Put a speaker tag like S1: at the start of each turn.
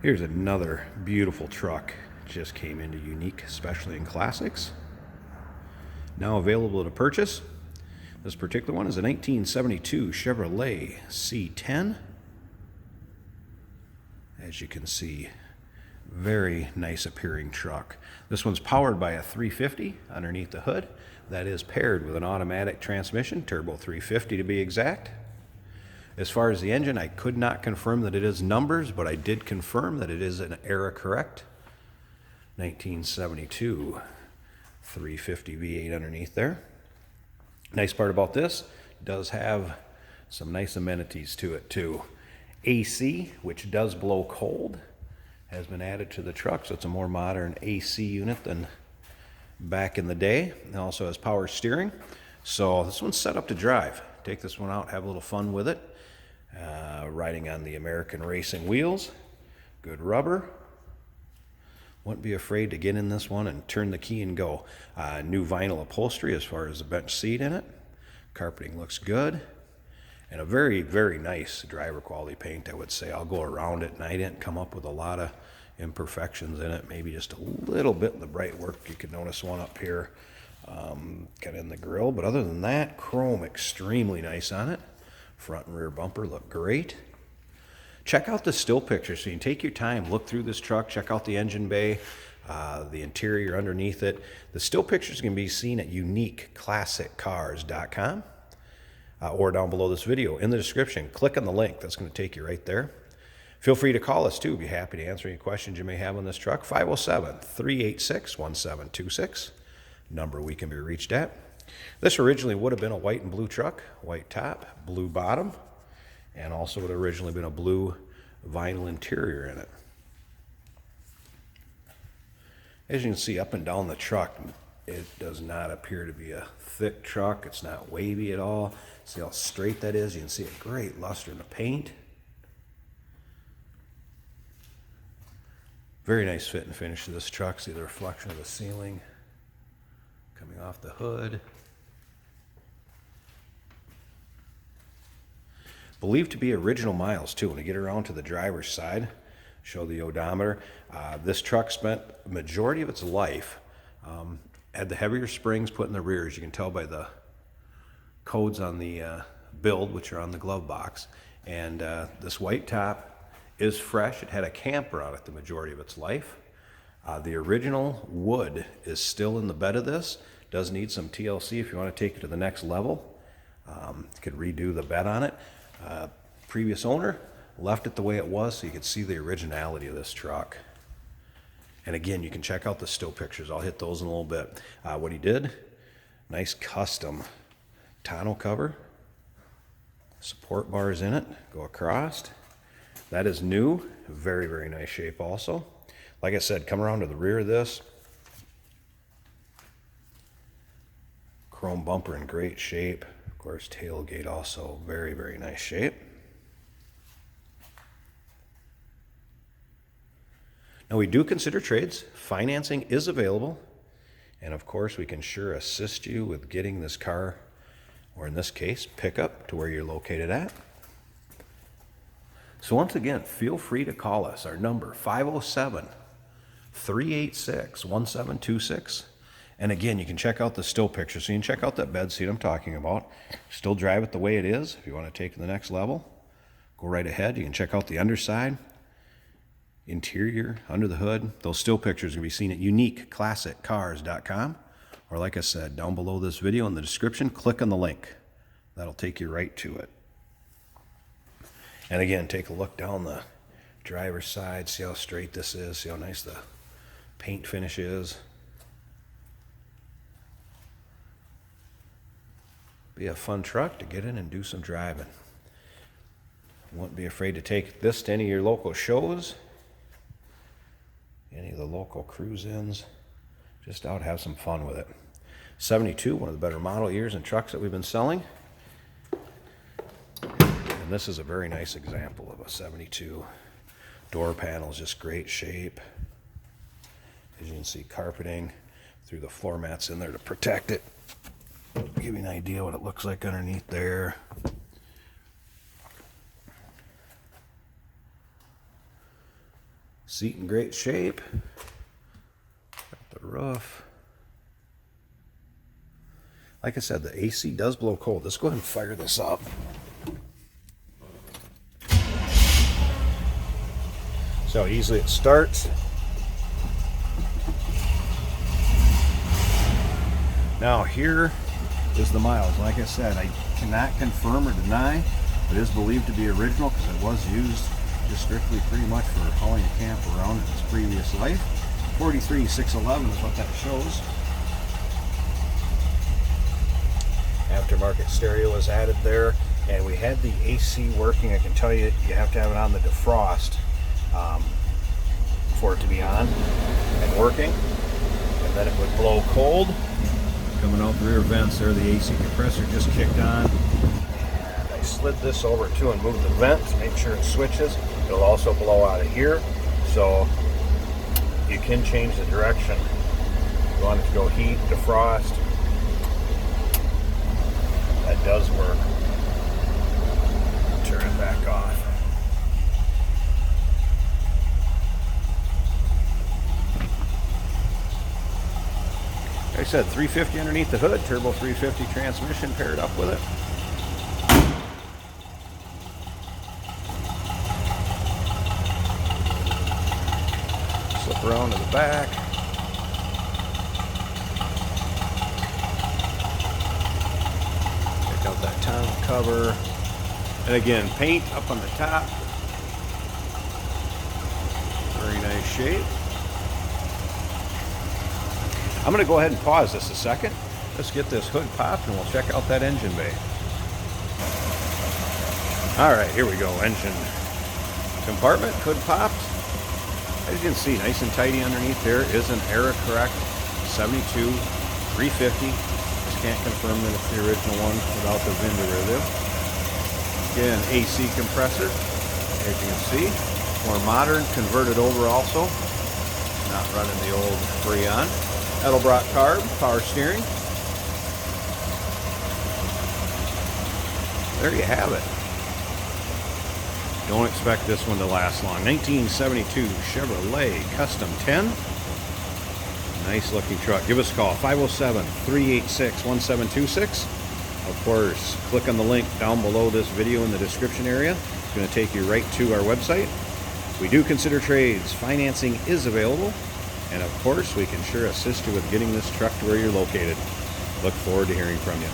S1: Here's another beautiful truck. Just came into Unique, especially in Classics. Now available to purchase. This particular one is a 1972 Chevrolet C10. As you can see, very nice appearing truck. This one's powered by a 350 underneath the hood. That is paired with an automatic transmission, turbo 350 to be exact. As far as the engine, I could not confirm that it is numbers, but I did confirm that it is an era correct 1972 350 V8 underneath there. Nice part about this, it does have some nice amenities to it too. AC, which does blow cold, has been added to the truck, so it's a more modern AC unit than back in the day. It also has power steering, so this one's set up to drive. Take this one out, have a little fun with it. Riding on the American racing wheels, good rubber. Wouldn't be afraid to get in this one and turn the key and go. New vinyl upholstery as far as the bench seat in it. Carpeting looks good. And a very, very nice driver quality paint, I would say. I'll go around it, and I didn't come up with a lot of imperfections in it. Maybe just a little bit in the bright work. You could notice one up here, kind of in the grill. But other than that, chrome extremely nice on it. Front and rear bumper look great. Check out the still pictures, so you can take your time, look through this truck, check out the engine bay, the interior underneath it. The still pictures can be seen at uniqueclassiccars.com or down below this video in the description. Click on the link, that's going to take you right there. Feel free to call us too. Be happy to answer any questions you may have on this truck. 507-386-1726, number we can be reached at. This originally would have been a white and blue truck, white top, blue bottom, and also would have originally been a blue vinyl interior in it. As you can see up and down the truck, it does not appear to be a thick truck. It's not wavy at all. See how straight that is? You can see a great luster in the paint. Very nice fit and finish to this truck. See the reflection of the ceiling coming off the hood. Believed to be original miles too. When you get around to the driver's side, show the odometer. This truck spent a majority of its life, had the heavier springs put in the rear, as you can tell by the codes on the build, which are on the glove box. And this white top is fresh. It had a camper on it the majority of its life. The original wood is still in the bed of this. Does need some TLC if you want to take it to the next level. You could redo the bed on it. Previous owner left it the way it was so you could see the originality of this truck. And again, you can check out the still pictures. I'll hit those in a little bit. What he did, nice custom tonneau cover, support bars in it, go across. That is new, very, very nice shape also. Like I said, come around to the rear of this. Chrome bumper in great shape. Of course, tailgate also very, very nice shape. Now we do consider trades. Financing is available. And of course, we can sure assist you with getting this car, or in this case, pickup to where you're located at. So once again, feel free to call us. Our number, 507-386-1726. And again, you can check out the still picture. So you can check out that bed seat I'm talking about. Still drive it the way it is. If you want to take it to the next level, go right ahead. You can check out the underside, interior, under the hood. Those still pictures can be seen at uniqueclassiccars.com. Or like I said, down below this video in the description, click on the link. That'll take you right to it. And again, take a look down the driver's side. See how straight this is. See how nice the paint finish is. Be a fun truck to get in and do some driving. Won't be afraid to take this to any of your local shows, any of the local cruise-ins. Just out, have some fun with it. 72, one of the better model years and trucks that we've been selling. And this is a very nice example of a 72. Door panels, just great shape. As you can see, carpeting through the floor mats in there to protect it. Give you an idea what it looks like underneath there. Seat in great shape. Got the roof. Like I said, the AC does blow cold. Let's go ahead and fire this up. So easily it starts. Now here is the miles. Like I said, I cannot confirm or deny, but it is believed to be original because it was used just strictly pretty much for hauling a camp around in its previous life. 43,611 is what that shows. Aftermarket stereo was added there, and we had the AC working. I can tell you, you have to have it on the defrost for it to be on and working, and then it would blow cold. Coming out the rear vents there, the AC compressor just kicked on. And I slid this over too and moved the vent to make sure it switches. It'll also blow out of here, so you can change the direction. You want it to go heat, defrost. That does work. Turn it back off. Like I said, 350 underneath the hood, turbo 350 transmission paired up with it. Slip around to the back. Take out that tonneau cover. And again, paint up on the top. Very nice shape. I'm going to go ahead and pause this a second. Let's get this hood popped and we'll check out that engine bay. All right, here we go. Engine compartment, hood popped. As you can see, nice and tidy underneath there is an era correct 72 350. Just can't confirm that it's the original one without the VIN derivative. Again, AC compressor, as you can see. More modern, converted over also. Not running the old Freon. Edelbrock carb, power steering. There you have it. Don't expect this one to last long. 1972 Chevrolet Custom 10. Nice looking truck. Give us a call, 507-386-1726. Of course, click on the link down below this video in the description area. It's going to take you right to our website. We do consider trades. Financing is available. And of course, we can sure assist you with getting this truck to where you're located. Look forward to hearing from you.